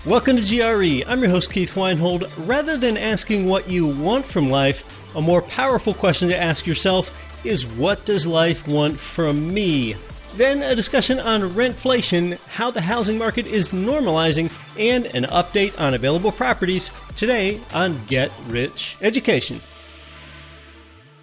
Welcome to GRE. I'm your host, Keith Weinhold. Rather than asking what you want from life, a more powerful question to ask yourself is, what does life want from me? Then a discussion on rentflation, how the housing market is normalizing, and an update on available properties today on Get Rich Education.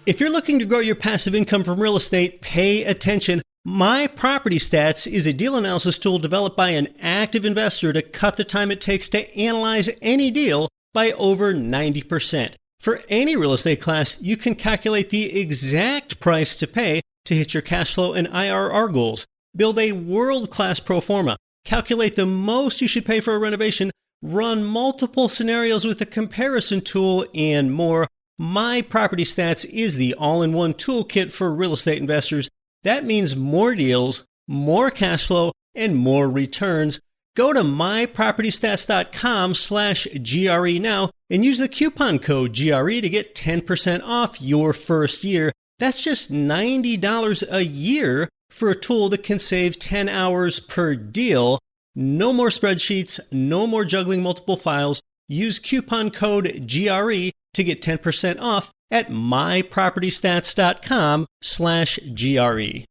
If you're looking to grow your passive income from real estate, pay attention. My Property Stats is a deal analysis tool developed by an active investor to cut the time it takes to analyze any deal by over 90%. For any real estate class, you can calculate the exact price to pay to hit your cash flow and IRR goals. Build a world-class pro forma. Calculate the most you should pay for a renovation. Run multiple scenarios with a comparison tool and more. My Property Stats is the all-in-one toolkit for real estate investors. That means more deals, more cash flow, and more returns. Go to mypropertystats.com/GRE now and use the coupon code GRE to get 10% off your first year. That's just $90 a year for a tool that can save 10 hours per deal. No more spreadsheets, no more juggling multiple files. Use coupon code GRE to get 10% off at mypropertystats.com/GRE.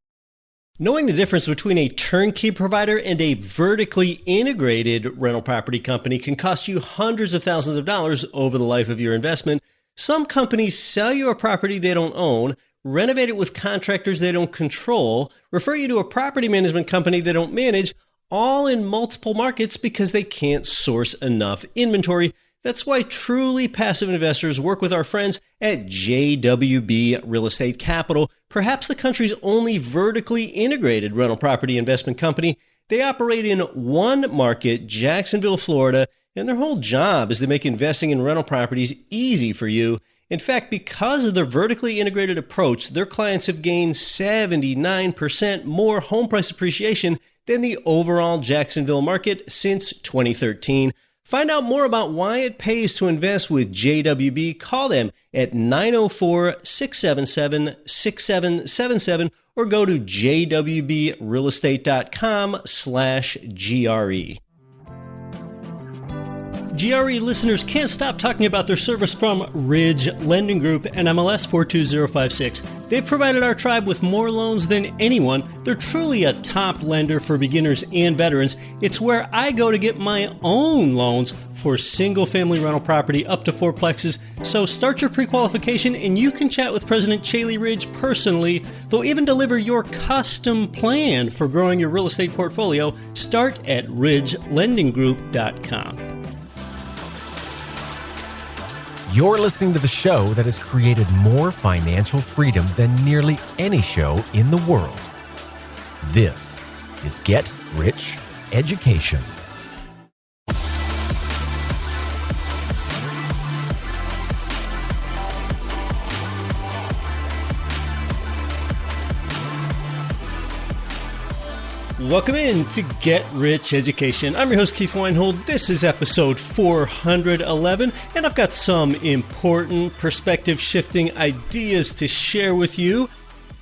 Knowing the difference between a turnkey provider and a vertically integrated rental property company can cost you hundreds of thousands of dollars over the life of your investment. Some companies sell you a property they don't own, renovate it with contractors they don't control, refer you to a property management company they don't manage, all in multiple markets because they can't source enough inventory. That's why truly passive investors work with our friends at JWB Real Estate Capital, perhaps the country's only vertically integrated rental property investment company. They operate in one market, Jacksonville, Florida, and their whole job is to make investing in rental properties easy for you. In fact, because of their vertically integrated approach, their clients have gained 79% more home price appreciation than the overall Jacksonville market since 2013. Find out more about why it pays to invest with JWB. Call them at 904-677-6777 or go to jwbrealestate.com/GRE. GRE listeners can't stop talking about their service from Ridge Lending Group and MLS 42056. They've provided our tribe with more loans than anyone. They're truly a top lender for beginners and veterans. It's where I go to get my own loans for single-family rental property up to 4plexes. So start your pre-qualification and you can chat with President Chaley Ridge personally. They'll even deliver your custom plan for growing your real estate portfolio. Start at ridgelendinggroup.com. You're listening to the show that has created more financial freedom than nearly any show in the world. This is Get Rich Education. Welcome in to Get Rich Education. I'm your host, Keith Weinhold. This is episode 411, and I've got some important perspective-shifting ideas to share with you.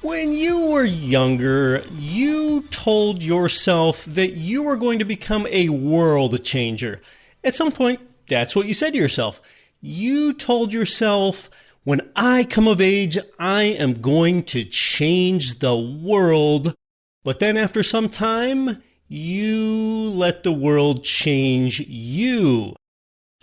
When you were younger, you told yourself that you were going to become a world changer. At some point, that's what you said to yourself. You told yourself, when I come of age, I am going to change the world. But then after some time, you let the world change you.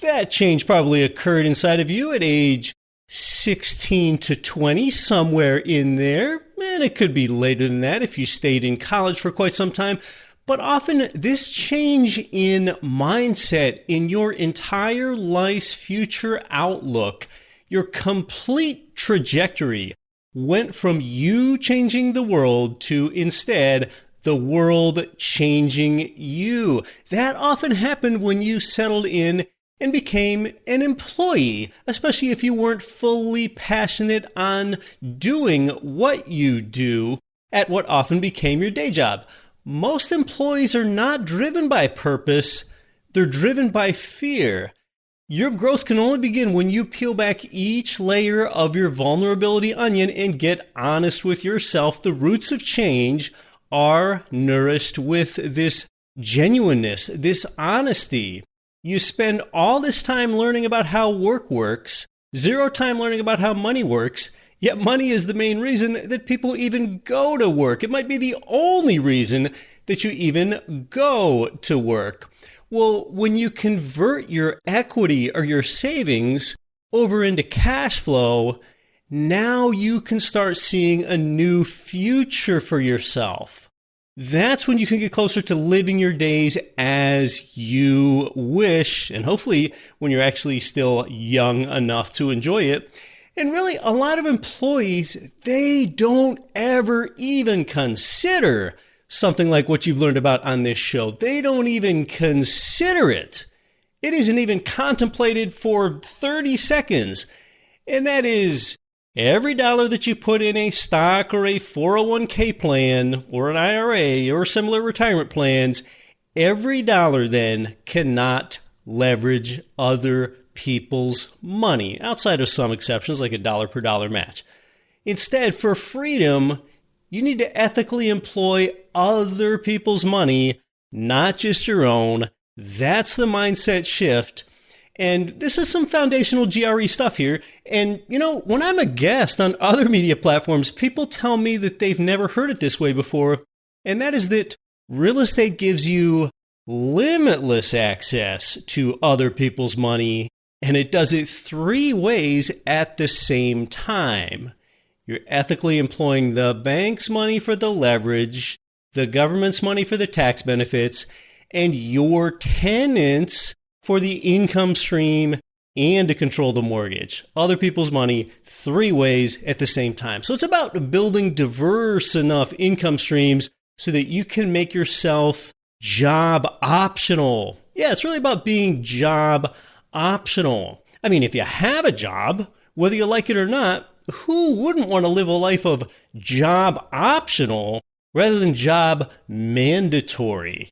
That change probably occurred inside of you at age 16 to 20, somewhere in there. And it could be later than that if you stayed in college for quite some time. But often this change in mindset, in your entire life's future outlook, your complete trajectory, went from you changing the world to instead the world changing you. That often happened when you settled in and became an employee, especially if you weren't fully passionate on doing what you do at what often became your day job. Most employees are not driven by purpose, they're driven by fear. Your growth can only begin when you peel back each layer of your vulnerability onion and get honest with yourself. The roots of change are nourished with this genuineness, this honesty. You spend all this time learning about how work works, zero time learning about how money works, yet money is the main reason that people even go to work. It might be the only reason that you even go to work. Well, when you convert your equity or your savings over into cash flow, now you can start seeing a new future for yourself. That's when you can get closer to living your days as you wish, and hopefully when you're actually still young enough to enjoy it. And really, a lot of employees, they don't ever even consider something like what you've learned about on this show. They don't even consider it. It isn't even contemplated for 30 seconds. And that is every dollar that you put in a stock or a 401k plan or an IRA or similar retirement plans, every dollar then cannot leverage other people's money, outside of some exceptions like a dollar per dollar match. Instead, for freedom, you need to ethically employ other people's money, not just your own. That's the mindset shift. And this is some foundational GRE stuff here. And, when I'm a guest on other media platforms, people tell me that they've never heard it this way before. And that is that real estate gives you limitless access to other people's money. And it does it 3 ways at the same time. You're ethically employing the bank's money for the leverage, the government's money for the tax benefits, and your tenants for the income stream and to control the mortgage. Other people's money 3 ways at the same time. So it's about building diverse enough income streams so that you can make yourself job optional. Yeah, it's really about being job optional. I mean, if you have a job, whether you like it or not, who wouldn't want to live a life of job optional rather than job mandatory?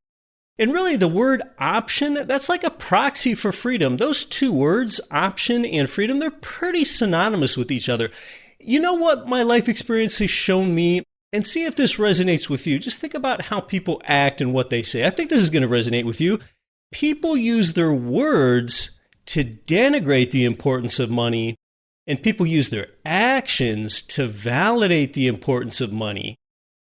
And really, the word option, that's like a proxy for freedom. Those 2 words, option and freedom, they're pretty synonymous with each other. You know what my life experience has shown me? And see if this resonates with you. Just think about how people act and what they say. I think this is going to resonate with you. People use their words to denigrate the importance of money, and people use their actions to validate the importance of money.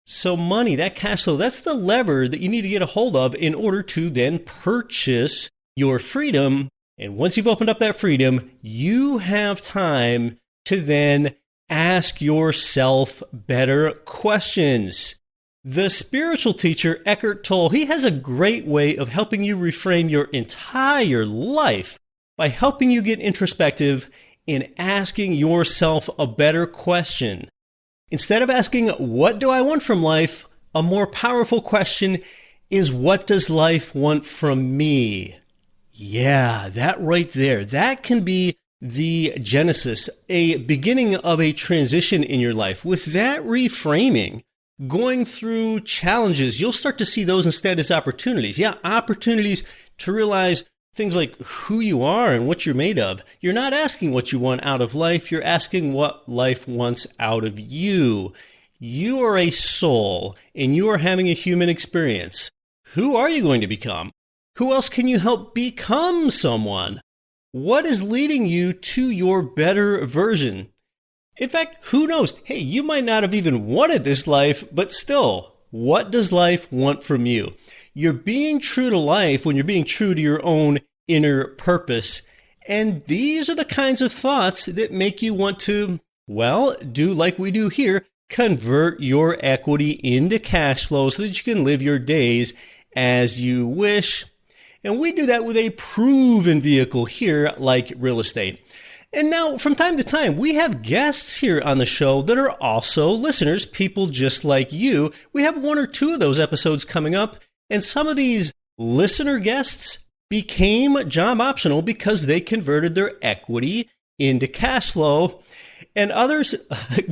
So money, that cash flow, that's the lever that you need to get a hold of in order to then purchase your freedom. And once you've opened up that freedom, you have time to then ask yourself better questions. The spiritual teacher, Eckhart Tolle, he has a great way of helping you reframe your entire life by helping you get introspective in asking yourself a better question. Instead of asking, what do I want from life? A more powerful question is, what does life want from me? Yeah, that right there. That can be the genesis, a beginning of a transition in your life. With that reframing, going through challenges, you'll start to see those instead as opportunities. Yeah, opportunities to realize things like who you are and what you're made of. You're not asking what you want out of life. You're asking what life wants out of you. You are a soul and you are having a human experience. Who are you going to become? Who else can you help become someone? What is leading you to your better version? In fact, who knows? Hey, you might not have even wanted this life, but still, what does life want from you? You're being true to life when you're being true to your own inner purpose. And these are the kinds of thoughts that make you want to, well, do like we do here, convert your equity into cash flow so that you can live your days as you wish. And we do that with a proven vehicle here like real estate. And now, from time to time, we have guests here on the show that are also listeners, people just like you. We have 1 or 2 of those episodes coming up. And some of these listener guests became job optional because they converted their equity into cash flow. And others,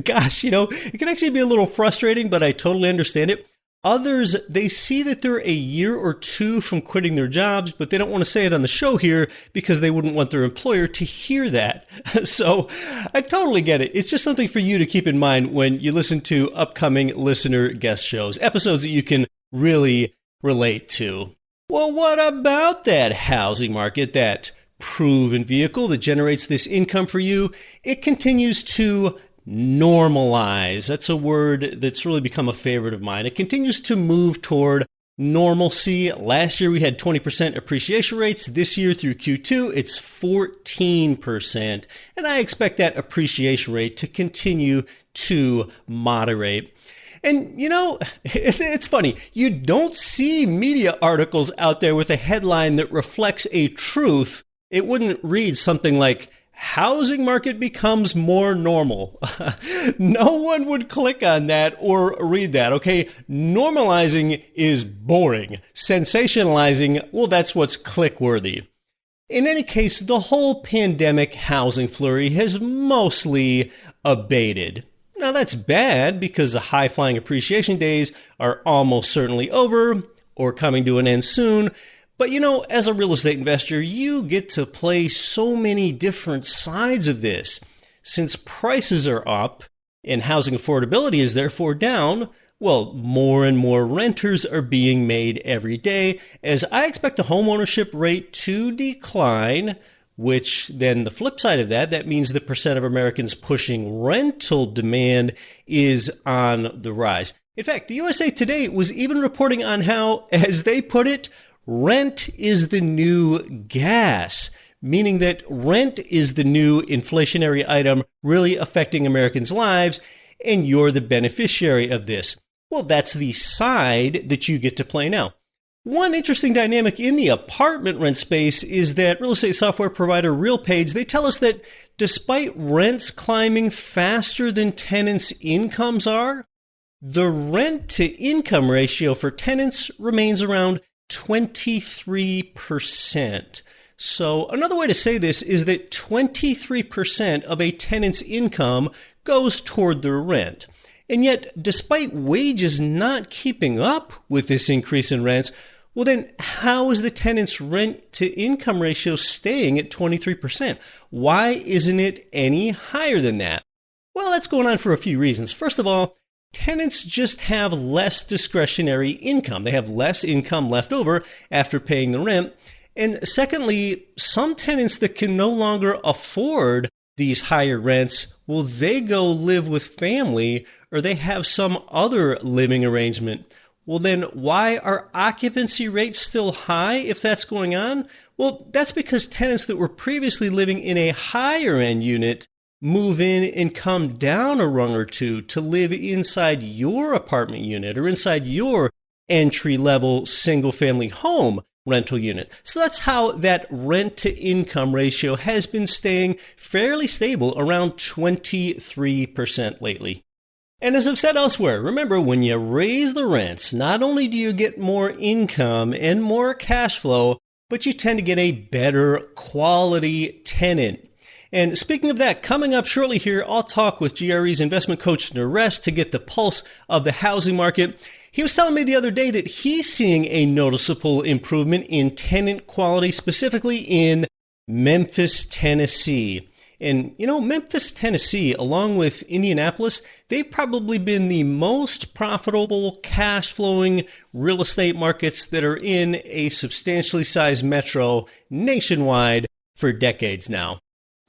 gosh, it can actually be a little frustrating, but I totally understand it. Others, they see that they're a year or 2 from quitting their jobs, but they don't want to say it on the show here because they wouldn't want their employer to hear that. So I totally get it. It's just something for you to keep in mind when you listen to upcoming listener guest shows, episodes that you can really relate to. Well, what about that housing market, that proven vehicle that generates this income for you? It continues to normalize. That's a word that's really become a favorite of mine. It continues to move toward normalcy. Last year we had 20% appreciation rates. This year through Q2, it's 14%. And I expect that appreciation rate to continue to moderate. And you know, it's funny. You don't see media articles out there with a headline that reflects a truth. It wouldn't read something like, housing market becomes more normal. No one would click on that or read that, okay? Normalizing is boring. Sensationalizing, well, that's what's click-worthy. In any case, the whole pandemic housing flurry has mostly abated. Now, that's bad because the high-flying appreciation days are almost certainly over or coming to an end soon. But you know, as a real estate investor, you get to play so many different sides of this. Since prices are up and housing affordability is therefore down, well, more and more renters are being made every day, as I expect the homeownership rate to decline, which then the flip side of that means the percent of Americans pushing rental demand is on the rise. In fact, the USA Today was even reporting on how, as they put it, rent is the new gas, meaning that rent is the new inflationary item really affecting Americans' lives, and you're the beneficiary of this. Well, that's the side that you get to play now. One interesting dynamic in the apartment rent space is that real estate software provider RealPage, they tell us that despite rents climbing faster than tenants' incomes are, the rent-to-income ratio for tenants remains around 23%. So another way to say this is that 23% of a tenant's income goes toward their rent. And yet, despite wages not keeping up with this increase in rents, well then, how is the tenant's rent-to-income ratio staying at 23%? Why isn't it any higher than that? Well, that's going on for a few reasons. First of all, tenants just have less discretionary income. They have less income left over after paying the rent. And secondly, some tenants that can no longer afford these higher rents, well, they go live with family or they have some other living arrangement. Well, then why are occupancy rates still high if that's going on? Well, that's because tenants that were previously living in a higher end unit move in and come down a rung or two to live inside your apartment unit or inside your entry-level single-family home rental unit. So that's how that rent-to-income ratio has been staying fairly stable around 23% lately. And as I've said elsewhere, remember, when you raise the rents, not only do you get more income and more cash flow, but you tend to get a better quality tenant. And speaking of that, coming up shortly here, I'll talk with GRE's investment coach Naresh to get the pulse of the housing market. He was telling me the other day that he's seeing a noticeable improvement in tenant quality, specifically in Memphis, Tennessee. And, you know, Memphis, Tennessee, along with Indianapolis, they've probably been the most profitable cash-flowing real estate markets that are in a substantially sized metro nationwide for decades now.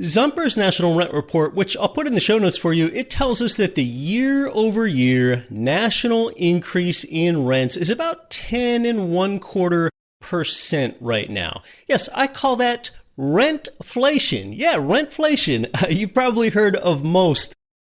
Zumper's National Rent Report, which I'll put in the show notes for you, it tells us that the year-over-year national increase in rents is about 10.25% right now. Yes, I call that rentflation. Yeah, rentflation. You've probably heard of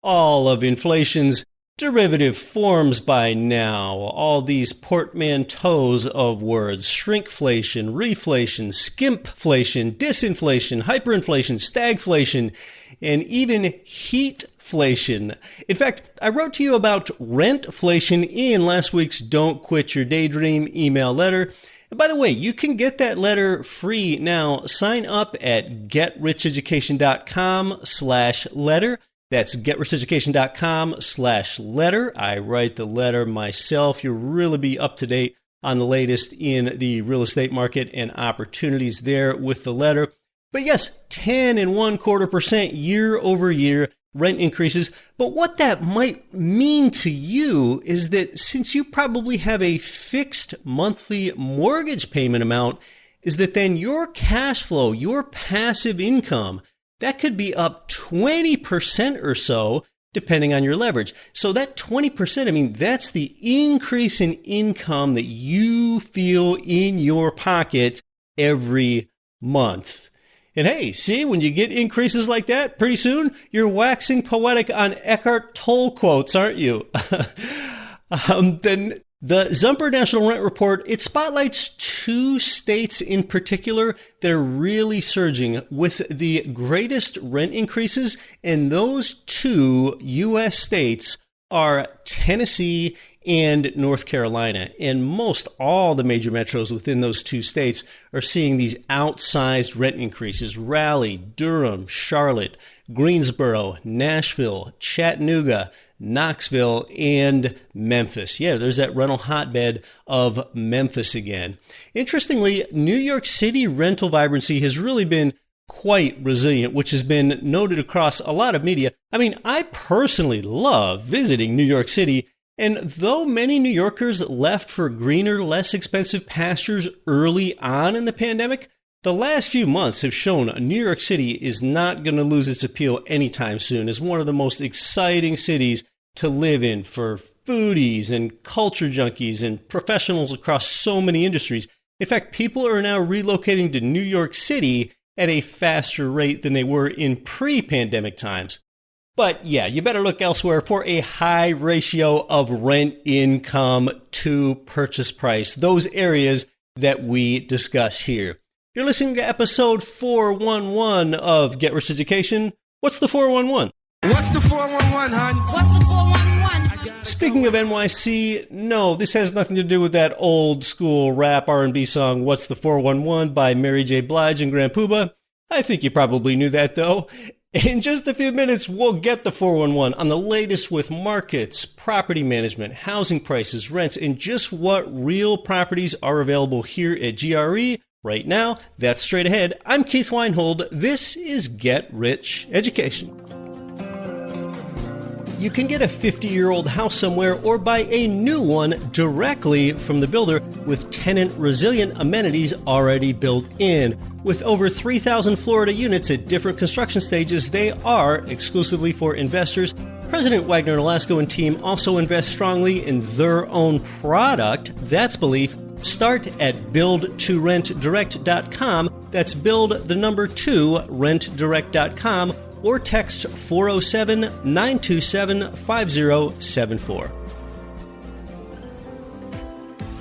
all of inflation's derivative forms by now. All these portmanteaus of words: shrinkflation, reflation, skimpflation, disinflation, hyperinflation, stagflation, and even heatflation. In fact, I wrote to you about rentflation in last week's Don't Quit Your Daydream email letter. And by the way, you can get that letter free now. Sign up at getricheducation.com/letter. That's getricheducation.com/letter. I write the letter myself. You'll really be up to date on the latest in the real estate market and opportunities there with the letter. But yes, 10.25% year over year rent increases. But what that might mean to you is that since you probably have a fixed monthly mortgage payment amount, is that then your cash flow, your passive income, that could be up 20% or so, depending on your leverage. So that 20%, I mean, that's the increase in income that you feel in your pocket every month. And hey, see, when you get increases like that, pretty soon you're waxing poetic on Eckhart Tolle quotes, aren't you? Then the Zumper National Rent Report, it spotlights two states in particular that are really surging with the greatest rent increases, and those two U.S. states are Tennessee and North Carolina. And most all the major metros within those two states are seeing these outsized rent increases. Raleigh, Durham, Charlotte, Greensboro, Nashville, Chattanooga, Knoxville, and Memphis. Yeah, there's that rental hotbed of Memphis again. Interestingly, New York City rental vibrancy has really been quite resilient, which has been noted across a lot of media. I mean, I personally love visiting New York City, and though many New Yorkers left for greener, less expensive pastures early on in the pandemic, the last few months have shown New York City is not going to lose its appeal anytime soon as one of the most exciting cities to live in for foodies and culture junkies and professionals across so many industries. In fact, people are now relocating to New York City at a faster rate than they were in pre-pandemic times. But yeah, you better look elsewhere for a high ratio of rent income to purchase price, those areas that we discuss here. You're listening to episode 411 of Get Rich Education. What's the 411? What's the 411, hon? What's the 411? Speaking of NYC, no, this has nothing to do with that old school rap R&B song, What's the 411 by Mary J. Blige and Grand Poobah. I think you probably knew that, though. In just a few minutes, we'll get the 411 on the latest with markets, property management, housing prices, rents, and just what real properties are available here at GRE right now. That's straight ahead. I'm Keith Weinhold. This is Get Rich Education. You can get a 50-year-old house somewhere or buy a new one directly from the builder with tenant-resilient amenities already built in. With over 3,000 Florida units at different construction stages, they are exclusively for investors. President Wagner Nolasco and team also invest strongly in their own product. That's belief. Start at build2rentdirect.com. That's build the number 2 rentdirect.com. Or text 407-927-5074.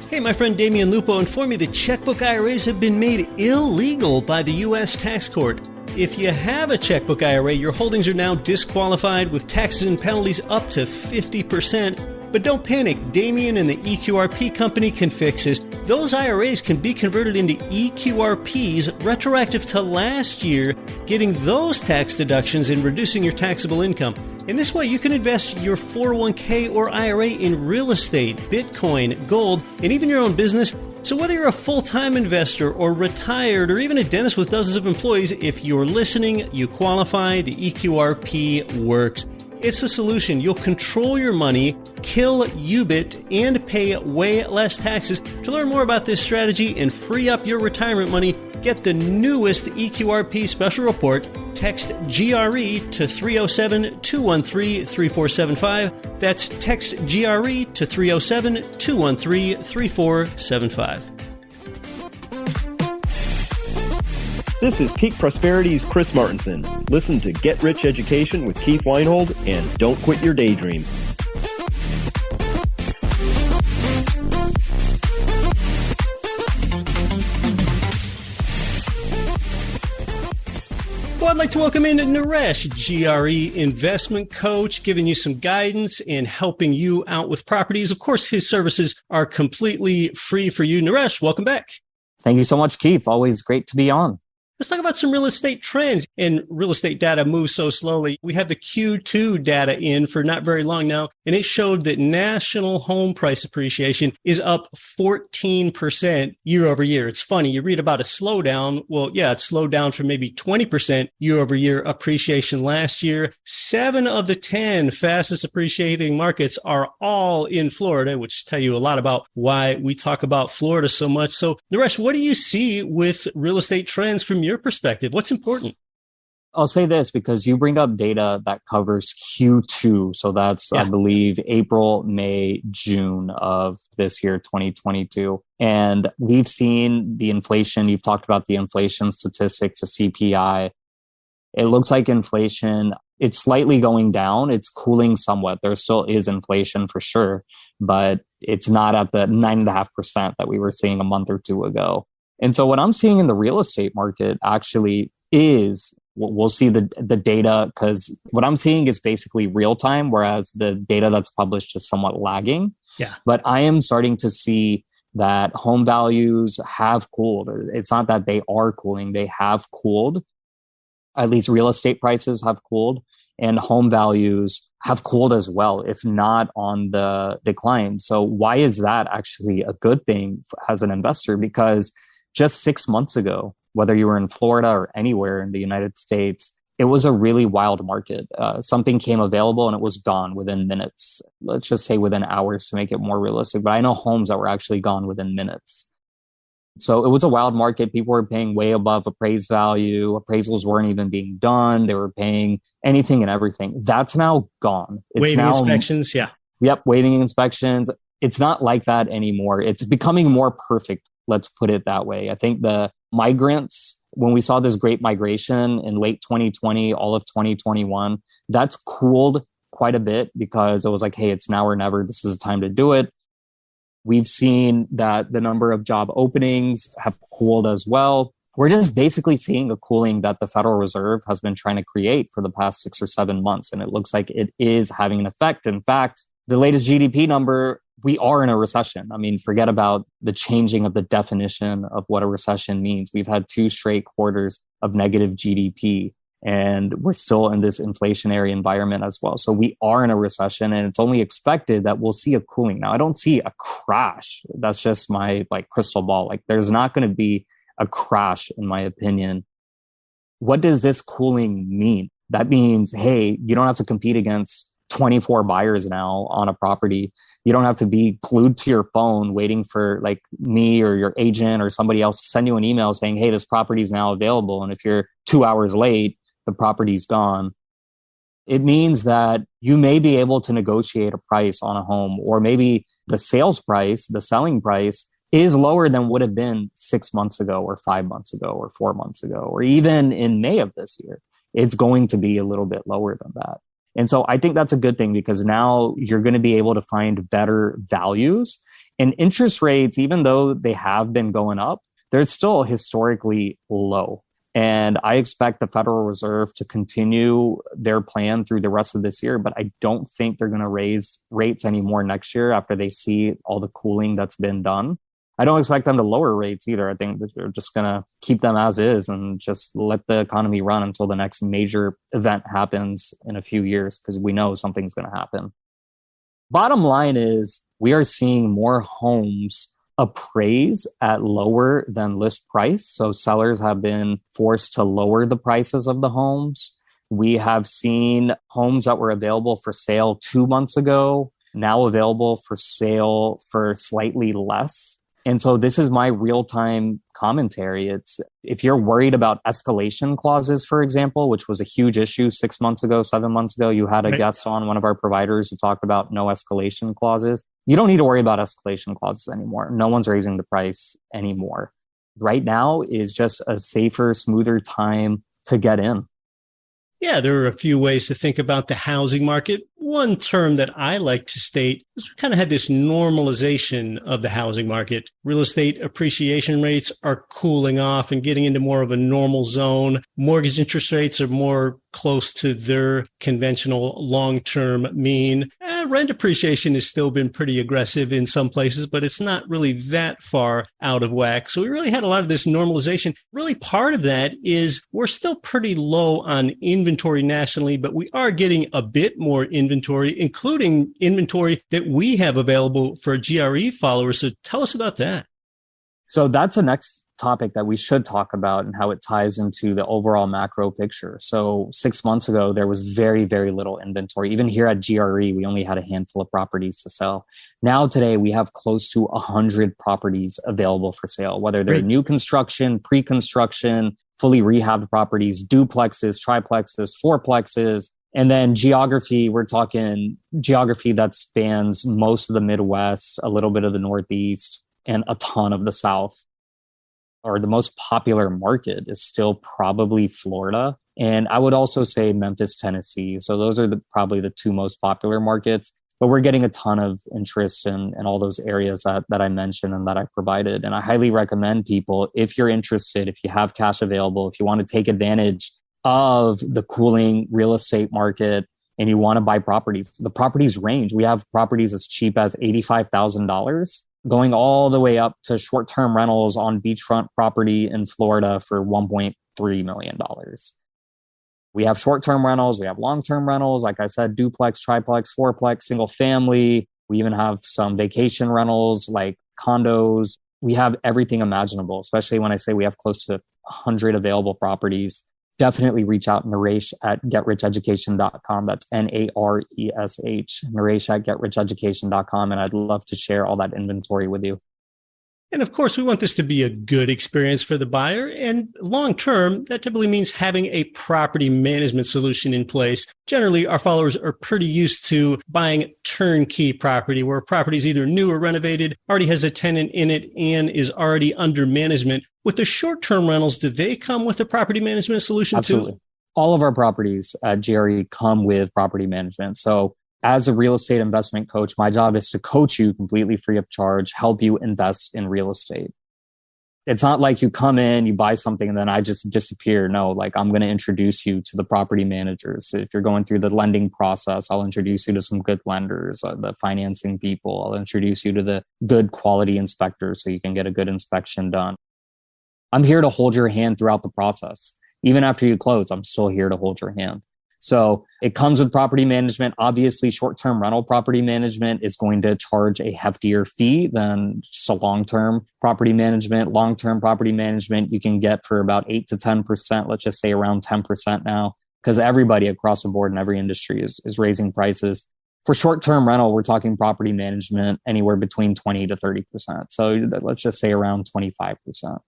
Hey, my friend Damian Lupo informed me that checkbook IRAs have been made illegal by the U.S. tax court. If you have a checkbook IRA, your holdings are now disqualified with taxes and penalties up to 50%. But don't panic, Damian and the EQRP company can fix this. Those IRAs can be converted into EQRPs retroactive to last year, getting those tax deductions and reducing your taxable income. In this way, you can invest your 401k or IRA in real estate, Bitcoin, gold, and even your own business. So whether you're a full-time investor or retired or even a dentist with dozens of employees, if you're listening, you qualify, the EQRP works. It's a solution. You'll control your money, kill UBIT, and pay way less taxes. To learn more about this strategy and free up your retirement money, get the newest EQRP special report. Text GRE to 307-213-3475. That's text GRE to 307-213-3475. This is Peak Prosperity's Chris Martinson. Listen to Get Rich Education with Keith Weinhold and don't quit your daydream. Well, I'd like to welcome in Naresh, GRE investment coach, giving you some guidance and helping you out with properties. Of course, his services are completely free for you. Naresh, welcome back. Thank you so much, Keith. Always great to be on. Let's talk about some real estate trends. And real estate data moves so slowly. We had the Q2 data in for not very long now, and it showed that national home price appreciation is up 14% year over year. It's funny. You read about a slowdown. Well, yeah, it slowed down from maybe 20% year over year appreciation last year. 7 of the 10 fastest appreciating markets are all in Florida, which tell you a lot about why we talk about Florida so much. So, Naresh, what do you see with real estate trends from your perspective? What's important? I'll say this because you bring up data that covers Q2. So that's, I believe, April, May, June of this year, 2022. And we've seen the inflation. You've talked about the inflation statistics, the CPI. It looks like inflation, it's slightly going down. It's cooling somewhat. There still is inflation for sure, but it's not at the 9.5% that we were seeing a month or two ago. And so what I'm seeing in the real estate market actually is, we'll see the data, because what I'm seeing is basically real time, whereas the data that's published is somewhat lagging. Yeah. But I am starting to see that home values have cooled. It's not that they are cooling, they have cooled. At least real estate prices have cooled, and home values have cooled as well, if not on the decline. So why is that actually a good thing as an investor? Because just 6 months ago, whether you were in Florida or anywhere in the United States, it was a really wild market. Something came available and it was gone within minutes. Let's just say within hours to make it more realistic. But I know homes that were actually gone within minutes. So it was a wild market. People were paying way above appraised value. Appraisals weren't even being done. They were paying anything and everything. That's now gone. It's waiving now, inspections, yeah. Yep, waiving inspections. It's not like that anymore. It's becoming more perfect. Let's put it that way. I think the migrants, when we saw this great migration in late 2020, all of 2021, that's cooled quite a bit because it was like, hey, it's now or never. This is the time to do it. We've seen that the number of job openings have cooled as well. We're just basically seeing a cooling that the Federal Reserve has been trying to create for the past 6 or 7 months. And it looks like it is having an effect. In fact, the latest GDP number, we are in a recession. I mean, forget about the changing of the definition of what a recession means. We've had 2 straight quarters of negative GDP, and we're still in this inflationary environment as well. So we are in a recession, and it's only expected that we'll see a cooling. Now, I don't see a crash. That's just my crystal ball. There's not going to be a crash, in my opinion. What does this cooling mean? That means, hey, you don't have to compete against 24 buyers now on a property. You don't have to be glued to your phone waiting for me or your agent or somebody else to send you an email saying, hey, this property is now available. And if you're 2 hours late, the property's gone. It means that you may be able to negotiate a price on a home, or maybe the sales price, the selling price is lower than would have been 6 months ago or 5 months ago or 4 months ago, or even in May of this year. It's going to be a little bit lower than that. And so I think that's a good thing, because now you're going to be able to find better values. And interest rates, even though they have been going up, they're still historically low. And I expect the Federal Reserve to continue their plan through the rest of this year, but I don't think they're going to raise rates anymore next year after they see all the cooling that's been done. I don't expect them to lower rates either. I think that they're just going to keep them as is and just let the economy run until the next major event happens in a few years, because we know something's going to happen. Bottom line is, we are seeing more homes appraise at lower than list price. So sellers have been forced to lower the prices of the homes. We have seen homes that were available for sale 2 months ago, now available for sale for slightly less. And so this is my real-time commentary. It's, if you're worried about escalation clauses, for example, which was a huge issue 6 months ago, 7 months ago, you had a guest on, one of our providers, who talked about no escalation clauses. You don't need to worry about escalation clauses anymore. No one's raising the price anymore. Right now is just a safer, smoother time to get in. Yeah, there are a few ways to think about the housing market. One term that I like to state is we kind of had this normalization of the housing market. Real estate appreciation rates are cooling off and getting into more of a normal zone. Mortgage interest rates are more close to their conventional long-term mean. Rent appreciation has still been pretty aggressive in some places, but it's not really that far out of whack. So we really had a lot of this normalization. Really, part of that is we're still pretty low on inventory nationally, but we are getting a bit more inventory, including inventory that we have available for GRE followers. So tell us about that. So that's the next topic that we should talk about and how it ties into the overall macro picture. So 6 months ago, there was very, very little inventory. Even here at GRE, we only had a handful of properties to sell. Now today, we have close to 100 properties available for sale, whether they're new construction, pre-construction, fully rehabbed properties, duplexes, triplexes, fourplexes. And then geography, we're talking geography that spans most of the Midwest, a little bit of the Northeast, and a ton of the South. Or the most popular market is still probably Florida. And I would also say Memphis, Tennessee. So those are probably the two most popular markets. But we're getting a ton of interest in all those areas that I mentioned and that I provided. And I highly recommend people, if you're interested, if you have cash available, if you want to take advantage of the cooling real estate market and you want to buy properties, the properties range. We have properties as cheap as $85,000. Going all the way up to short-term rentals on beachfront property in Florida for $1.3 million. We have short-term rentals. We have long-term rentals. Like I said, duplex, triplex, fourplex, single family. We even have some vacation rentals like condos. We have everything imaginable, especially when I say we have close to 100 available properties. Definitely reach out, Naresh at getricheducation.com. That's Naresh, Naresh at getricheducation.com. And I'd love to share all that inventory with you. And of course, we want this to be a good experience for the buyer. And long term, that typically means having a property management solution in place. Generally, our followers are pretty used to buying turnkey property where property is either new or renovated, already has a tenant in it, and is already under management. With the short-term rentals, do they come with a property management solution Absolutely. too? All of our properties at GRE come with property management. So as a real estate investment coach, my job is to coach you completely free of charge, help you invest in real estate. It's not like you come in, you buy something, and then I just disappear. No, like I'm going to introduce you to the property managers. If you're going through the lending process, I'll introduce you to some good lenders, the financing people. I'll introduce you to the good quality inspectors so you can get a good inspection done. I'm here to hold your hand throughout the process. Even after you close, I'm still here to hold your hand. So it comes with property management. Obviously, short-term rental property management is going to charge a heftier fee than just a long-term property management. Long-term property management, you can get for about 8 to 10%. Let's just say around 10% now, because everybody across the board in every industry is raising prices. For short-term rental, we're talking property management anywhere between 20 to 30%. So let's just say around 25%.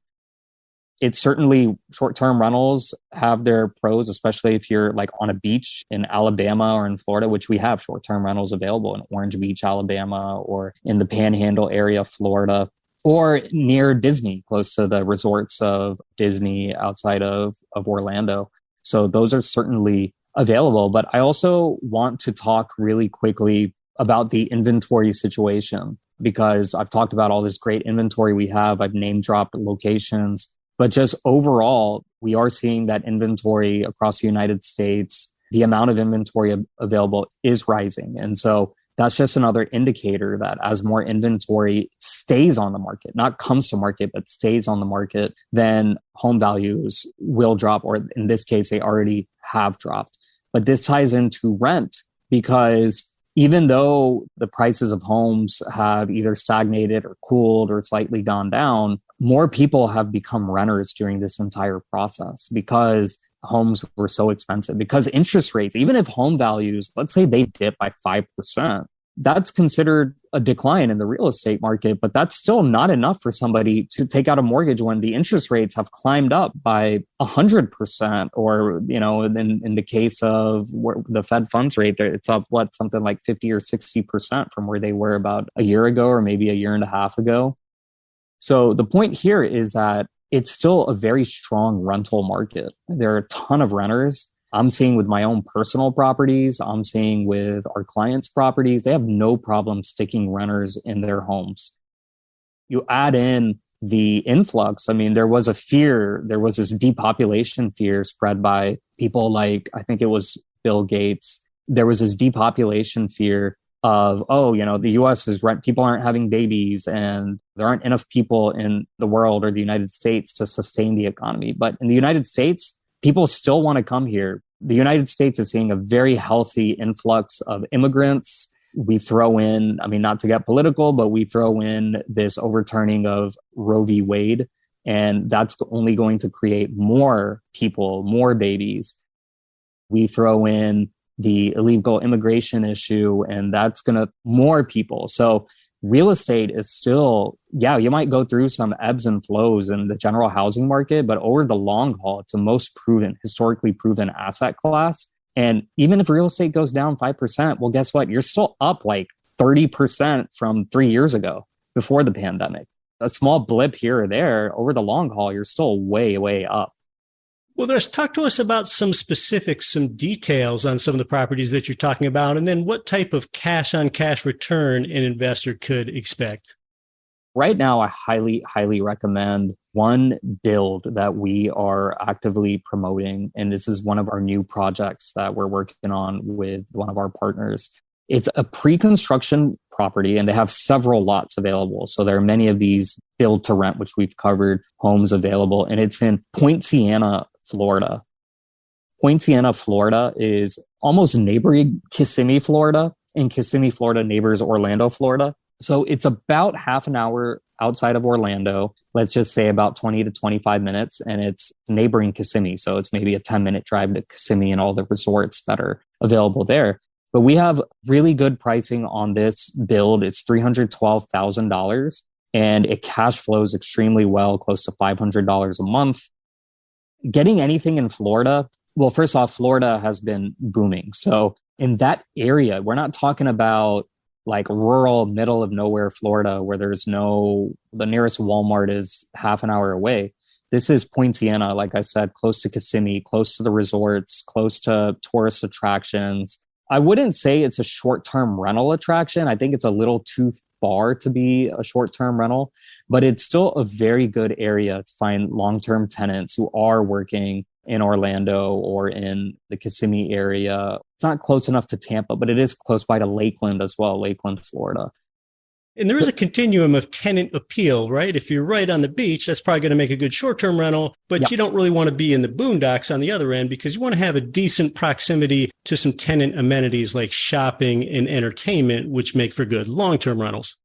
It's certainly short-term rentals have their pros, especially if you're like on a beach in Alabama or in Florida, which we have short-term rentals available in Orange Beach, Alabama, or in the Panhandle area, Florida, or near Disney, close to the resorts of Disney outside of Orlando. So those are certainly available. But I also want to talk really quickly about the inventory situation, because I've talked about all this great inventory we have. I've name dropped locations. But just overall, we are seeing that inventory across the United States, the amount of inventory available is rising. And so that's just another indicator that as more inventory stays on the market, not comes to market, but stays on the market, then home values will drop, or in this case, they already have dropped. But this ties into rent, because even though the prices of homes have either stagnated or cooled or slightly gone down, more people have become renters during this entire process because homes were so expensive, because interest rates, even if home values, let's say they dip by 5%, that's considered a decline in the real estate market, but that's still not enough for somebody to take out a mortgage when the interest rates have climbed up by 100%, or, you know, in the case of the Fed funds rate, it's up something like 50 or 60% from where they were about a year ago, or maybe a year and a half ago. So the point here is that it's still a very strong rental market. There are a ton of renters. I'm seeing with my own personal properties, I'm seeing with our clients' properties, they have no problem sticking renters in their homes. You add in the influx. I mean, there was this depopulation fear spread by people like, I think it was Bill Gates. There was this depopulation fear of, oh, the US is rent, people aren't having babies and there aren't enough people in the world or the United States to sustain the economy. But in the United States, people still want to come here. The United States is seeing a very healthy influx of immigrants. We throw in, not to get political, but we throw in this overturning of Roe v. Wade, and that's only going to create more people, more babies. We throw in the illegal immigration issue, and that's going to more people. So real estate is still, you might go through some ebbs and flows in the general housing market, but over the long haul, it's the most historically proven asset class. And even if real estate goes down 5%, well, guess what? You're still up like 30% from 3 years ago before the pandemic. A small blip here or there, over the long haul, you're still way, way up. Well, Naresh, talk to us about some specifics, some details on some of the properties that you're talking about, and then what type of cash-on-cash return an investor could expect. Right now, I highly, highly recommend one build that we are actively promoting. And this is one of our new projects that we're working on with one of our partners. It's a pre-construction property, and they have several lots available. So there are many of these build to rent, which we've covered, homes available. And it's in Poinciana, Florida. Poinciana, Florida is almost neighboring Kissimmee, Florida, and Kissimmee, Florida neighbors Orlando, Florida. So it's about half an hour outside of Orlando, let's just say about 20 to 25 minutes, and it's neighboring Kissimmee. So it's maybe a 10-minute drive to Kissimmee and all the resorts that are available there. But we have really good pricing on this build. It's $312,000, and it cash flows extremely well, close to $500 a month. Getting anything in Florida, well, first off, Florida has been booming. So in that area, we're not talking about like rural, middle of nowhere Florida, where the nearest Walmart is half an hour away. This is Poinciana, like I said, close to Kissimmee, close to the resorts, close to tourist attractions. I wouldn't say it's a short-term rental attraction. I think it's a little too far to be a short-term rental, but it's still a very good area to find long-term tenants who are working in Orlando or in the Kissimmee area. It's not close enough to Tampa, but it is close by to Lakeland as well, Lakeland, Florida. And there is a continuum of tenant appeal, right? If you're right on the beach, that's probably going to make a good short-term rental, but you don't really want to be in the boondocks on the other end because you want to have a decent proximity to some tenant amenities like shopping and entertainment, which make for good long-term rentals.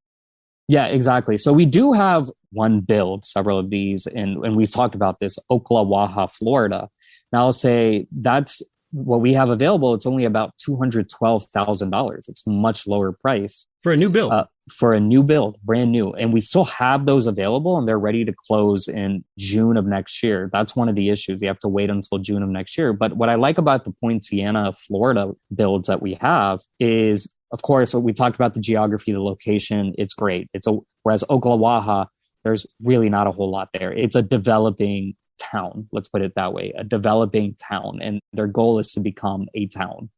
Yeah, exactly. So we do have one build, several of these, and we've talked about this, Ocklawaha, Florida. Now I'll say that's what we have available. It's only about $212,000. It's much lower price. For a new build. For a new build, brand new. And we still have those available, and they're ready to close in June of next year. That's one of the issues. You have to wait until June of next year. But what I like about the Poinciana, Florida builds that we have is, of course, we talked about the geography, the location. It's great. Whereas Ocklawaha, there's really not a whole lot there. It's a developing town. Let's put it that way, a developing town. And their goal is to become a town.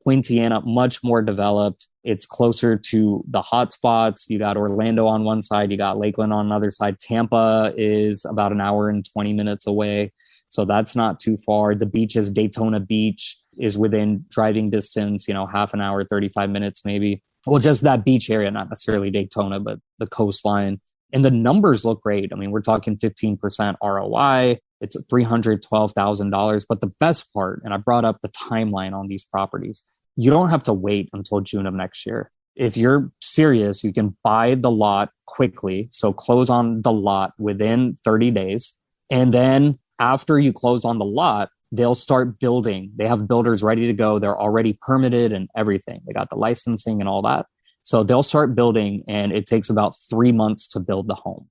Poinciana, much more developed. It's closer to the hotspots. You got Orlando on one side, you got Lakeland on another side. Tampa is about an hour and 20 minutes away. So that's not too far. The beaches, Daytona Beach is within driving distance, half an hour, 35 minutes maybe. Well, just that beach area, not necessarily Daytona, but the coastline. And the numbers look great. I mean, we're talking 15% ROI. It's $312,000. But the best part, and I brought up the timeline on these properties, you don't have to wait until June of next year. If you're serious, you can buy the lot quickly. So close on the lot within 30 days. And then after you close on the lot, they'll start building. They have builders ready to go. They're already permitted and everything. They got the licensing and all that. So they'll start building, and it takes about 3 months to build the home.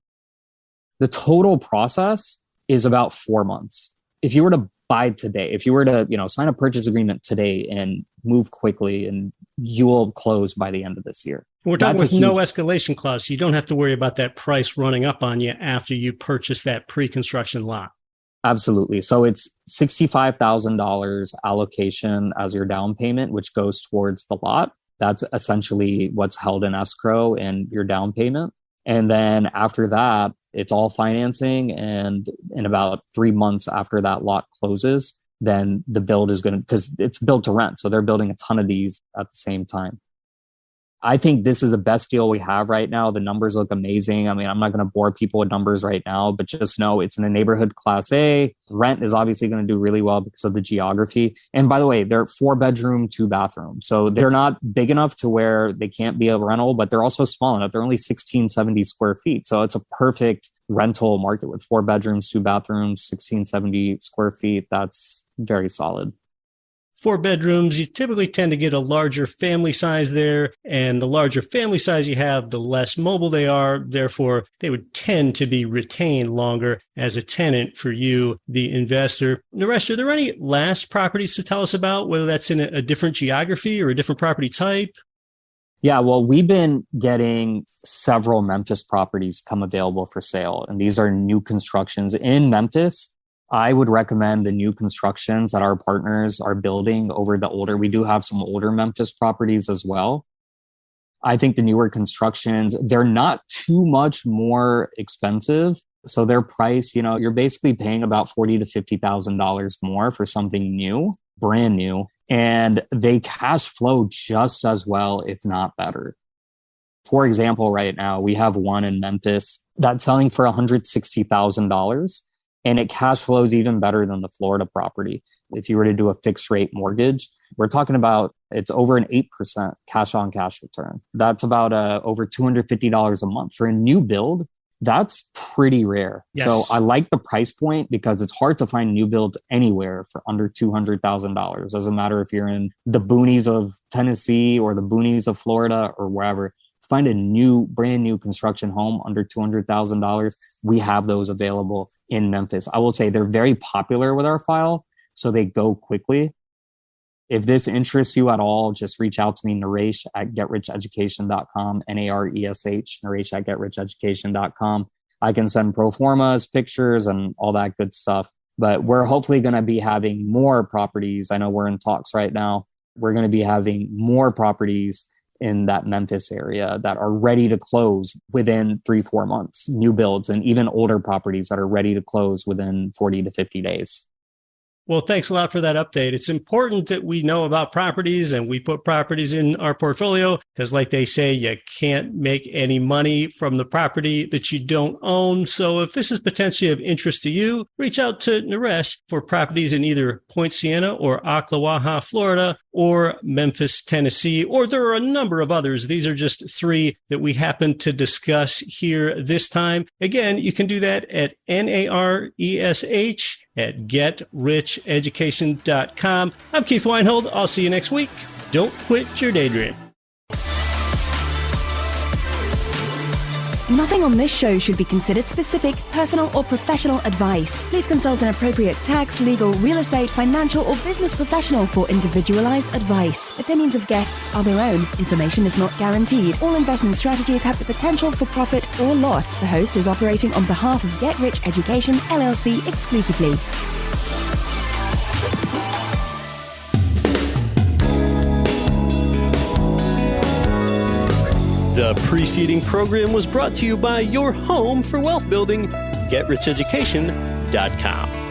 The total process is about 4 months. If you were to buy today, if you were to, sign a purchase agreement today and move quickly, and you will close by the end of this year. We're talking with no escalation clause. So you don't have to worry about that price running up on you after you purchase that pre-construction lot. Absolutely. So it's $65,000 allocation as your down payment, which goes towards the lot. That's essentially what's held in escrow and your down payment. And then after that, it's all financing. And in about 3 months after that lot closes, then the build is going to, because it's built to rent. So they're building a ton of these at the same time. I think this is the best deal we have right now. The numbers look amazing. I mean, I'm not going to bore people with numbers right now, but just know it's in a neighborhood class A. Rent is obviously going to do really well because of the geography. And by the way, they're 4-bedroom, 2-bathroom. So they're not big enough to where they can't be a rental, but they're also small enough. They're only 1670 square feet. So it's a perfect rental market with 4 bedrooms, 2 bathrooms, 1670 square feet. That's very solid. 4 bedrooms, you typically tend to get a larger family size there. And the larger family size you have, the less mobile they are. Therefore, they would tend to be retained longer as a tenant for you, the investor. Naresh, are there any last properties to tell us about, whether that's in a different geography or a different property type? Yeah, well, we've been getting several Memphis properties come available for sale. And these are new constructions in Memphis. I would recommend the new constructions that our partners are building over the older. We do have some older Memphis properties as well. I think the newer constructions, they're not too much more expensive. So their price, you're basically paying about $40,000 to $50,000 more for something new, brand new, and they cash flow just as well, if not better. For example, right now, we have one in Memphis that's selling for $160,000. And it cash flows even better than the Florida property. If you were to do a fixed rate mortgage, we're talking about it's over an 8% cash on cash return. That's about over $250 a month. For a new build, that's pretty rare. Yes. So I like the price point because it's hard to find new builds anywhere for under $200,000. Doesn't matter if you're in the boonies of Tennessee or the boonies of Florida or wherever. Find a brand new construction home under $200,000. We have those available in Memphis. I will say they're very popular with our file, so they go quickly. If this interests you at all, just reach out to me, Naresh at getricheducation.com, Naresh, Naresh at getricheducation.com. I can send pro formas, pictures, and all that good stuff. But we're hopefully going to be having more properties. I know we're in talks right now. We're going to be having more properties in that Memphis area that are ready to close within 3-4 months, new builds, and even older properties that are ready to close within 40 to 50 days. Well, thanks a lot for that update. It's important that we know about properties and we put properties in our portfolio because, like they say, you can't make any money from the property that you don't own. So if this is potentially of interest to you, reach out to Naresh for properties in either Poinciana or Ocklawaha, Florida, or Memphis, Tennessee, or there are a number of others. These are just 3 that we happen to discuss here this time. Again, you can do that at Naresh at getricheducation.com. I'm Keith Weinhold. I'll see you next week. Don't quit your daydream. Nothing on this show should be considered specific, personal, or professional advice. Please consult an appropriate tax, legal, real estate, financial, or business professional for individualized advice. Opinions of guests are their own. Information is not guaranteed. All investment strategies have the potential for profit or loss. The host is operating on behalf of Get Rich Education, LLC exclusively. The preceding program was brought to you by your home for wealth building, getricheducation.com.